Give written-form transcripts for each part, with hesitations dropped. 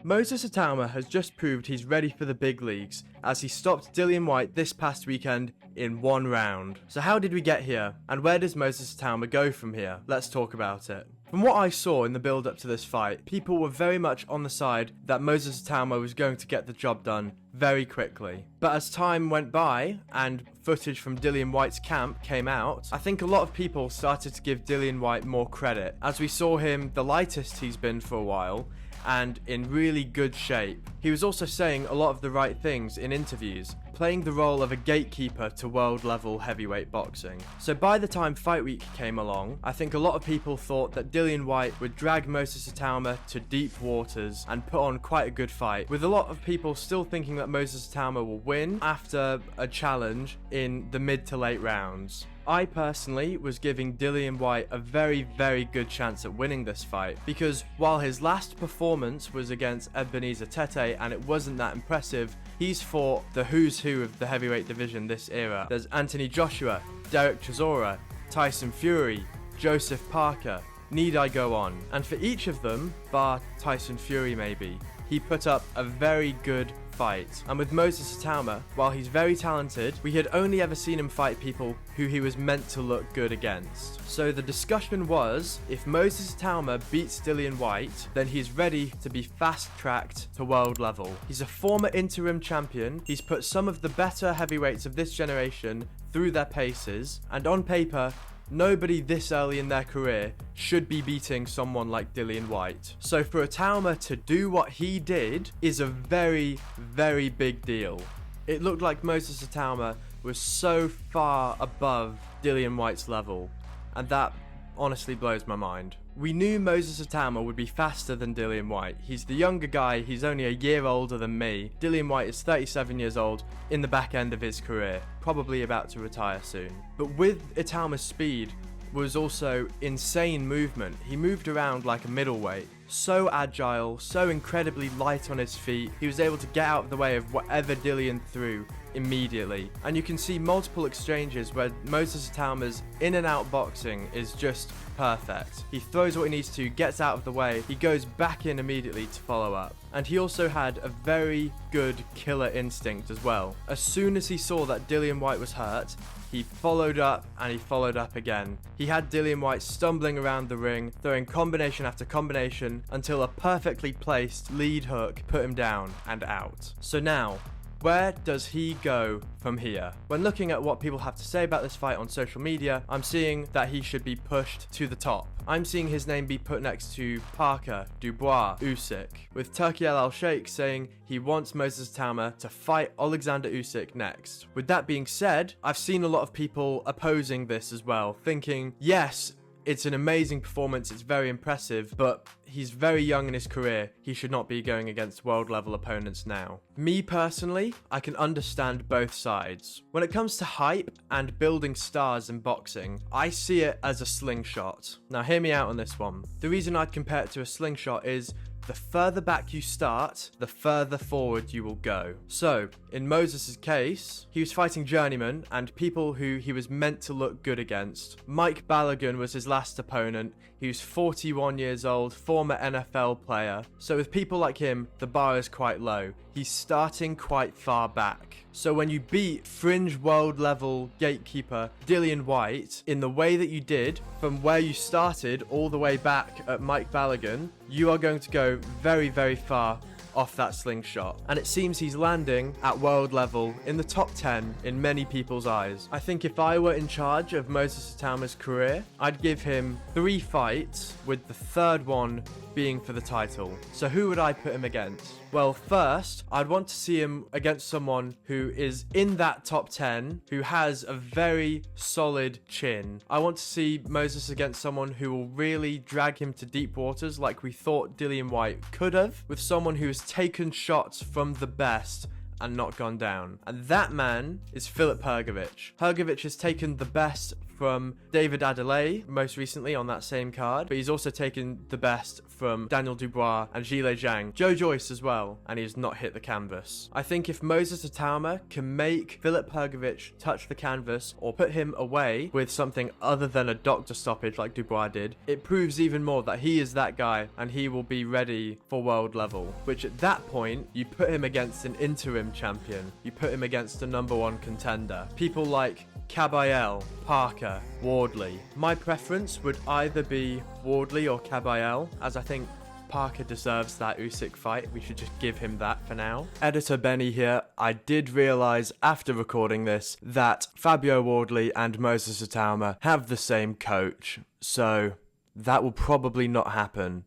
Moses ITAUMA has just proved he's ready for the big leagues as he stopped Dillian Whyte this past weekend in one round. So how did we get here, and where does Moses ITAUMA go from here? Let's talk about it. From what I saw in the build up to this fight, people were very much on the side that Moses ITAUMA was going to get the job done very quickly. But as time went by and footage from Dillian Whyte's camp came out, I think a lot of people started to give Dillian Whyte more credit, as we saw him the lightest he's been for a while and in really good shape. He was also saying a lot of the right things in interviews, playing the role of a gatekeeper to world level heavyweight boxing. So by the time fight week came along, I think a lot of people thought that Dillian Whyte would drag Moses ITAUMA to deep waters and put on quite a good fight, with a lot of people still thinking that Moses ITAUMA will win after a challenge in the mid to late rounds. I personally was giving Dillian Whyte a very, very good chance at winning this fight, because while his last performance was against Ebenezer Tete and it wasn't that impressive, he's fought the who's who of the heavyweight division this era. There's Anthony Joshua, Derek Chisora, Tyson Fury, Joseph Parker. Need I go on? And for each of them, bar Tyson Fury maybe, he put up a very good fight. And with Moses ITAUMA, while he's very talented, we had only ever seen him fight people who he was meant to look good against. So the discussion was, if Moses ITAUMA beats Dillian Whyte, then he's ready to be fast-tracked to world level. He's a former interim champion, he's put some of the better heavyweights of this generation through their paces, and on paper, nobody this early in their career should be beating someone like Dillian Whyte. So for ITAUMA to do what he did is a very, very big deal. It looked like Moses ITAUMA was so far above Dillian Whyte's level, and that honestly blows my mind. We knew Moses ITAUMA would be faster than Dillian Whyte. He's the younger guy, he's only a year older than me. Dillian Whyte is 37 years old, in the back end of his career, probably about to retire soon. But with ITAUMA's speed was also insane movement. He moved around like a middleweight. So agile, so incredibly light on his feet. He was able to get out of the way of whatever Dillian threw immediately. And you can see multiple exchanges where Moses ITAUMA's in and out boxing is just perfect. He throws what he needs to, gets out of the way, he goes back in immediately to follow up. And he also had a very good killer instinct as well. As soon as he saw that Dillian Whyte was hurt, he followed up and he followed up again. He had Dillian Whyte stumbling around the ring, throwing combination after combination until a perfectly placed lead hook put him down and out. So now, where does he go from here? When looking at what people have to say about this fight on social media, I'm seeing that he should be pushed to the top. I'm seeing his name be put next to Parker, Dubois, Usyk, with Turki Al-Sheikh saying he wants Moses ITAUMA to fight Alexander Usyk next. With that being said, I've seen a lot of people opposing this as well, thinking, yes, it's an amazing performance, it's very impressive, but he's very young in his career. He should not be going against world level opponents now. Me personally, I can understand both sides. When it comes to hype and building stars in boxing, I see it as a slingshot. Now hear me out on this one. The reason I'd compare it to a slingshot is the further back you start, the further forward you will go. So, in Moses' case, he was fighting journeymen and people who he was meant to look good against. Mike Balogun was his last opponent. He was 41 years old, former NFL player. So with people like him, the bar is quite low. He's starting quite far back. So when you beat fringe world level gatekeeper Dillian Whyte in the way that you did, from where you started all the way back at Mike Balogun, you are going to go very, very far off that slingshot. And it seems he's landing at world level in the top 10 in many people's eyes. I think if I were in charge of Moses ITAUMA's career, I'd give him 3 fights, with the third one being for the title. So who would I put him against? Well, first, I'd want to see him against someone who is in that top 10, who has a very solid chin. I want to see Moses against someone who will really drag him to deep waters like we thought Dillian Whyte could have, with someone who has taken shots from the best and not gone down. And that man is Filip Hrgović. Hrgović has taken the best from David Adelaide most recently on that same card, but he's also taken the best from Daniel Dubois and Zhilei Zhang, Joe Joyce as well, and he has not hit the canvas. I think if Moses ITAUMA can make Filip Hrgović touch the canvas or put him away with something other than a doctor stoppage like Dubois did, it proves even more that he is that guy and he will be ready for world level, which at that point, you put him against an interim champion, you put him against a #1 contender. People like Kabayel, Parker, Wardley. My preference would either be Wardley or Kabayel, as I think Parker deserves that Usyk fight. We should just give him that for now. Editor Benny here. I did realise after recording this that Fabio Wardley and Moses ITAUMA have the same coach, so that will probably not happen.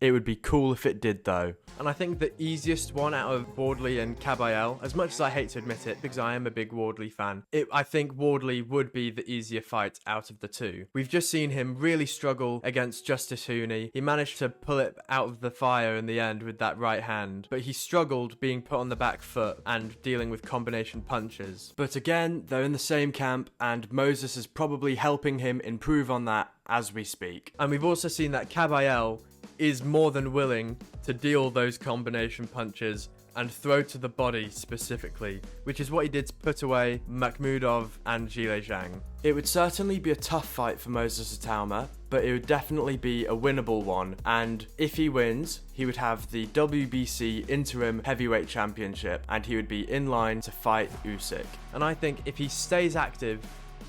It would be cool if it did though. And I think the easiest one out of Wardley and Kabayel, as much as I hate to admit it because I am a big Wardley fan, I think Wardley would be the easier fight out of the two. We've just seen him really struggle against Justice Hooney. He managed to pull it out of the fire in the end with that right hand, but he struggled being put on the back foot and dealing with combination punches. But again, they're in the same camp and Moses is probably helping him improve on that as we speak. And we've also seen that Kabayel is more than willing to deal those combination punches and throw to the body specifically, which is what he did to put away Makhmudov and Zhilei Zhang. It would certainly be a tough fight for Moses ITAUMA, but it would definitely be a winnable one, and if he wins, he would have the WBC Interim Heavyweight Championship, and he would be in line to fight Usyk. And I think if he stays active,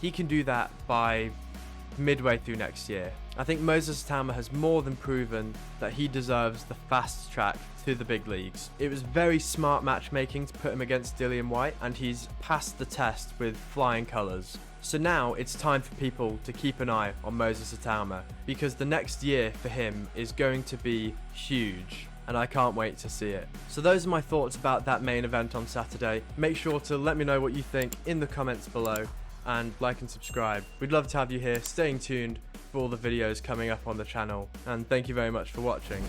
he can do that by midway through next year. I think Moses ITAUMA has more than proven that he deserves the fast track to the big leagues. It was very smart matchmaking to put him against Dillian Whyte, and he's passed the test with flying colours. So now it's time for people to keep an eye on Moses ITAUMA, because the next year for him is going to be huge, and I can't wait to see it. So those are my thoughts about that main event on Saturday. Make sure to let me know what you think in the comments below, and like and subscribe. We'd love to have you here, staying tuned for all the videos coming up on the channel, and thank you very much for watching.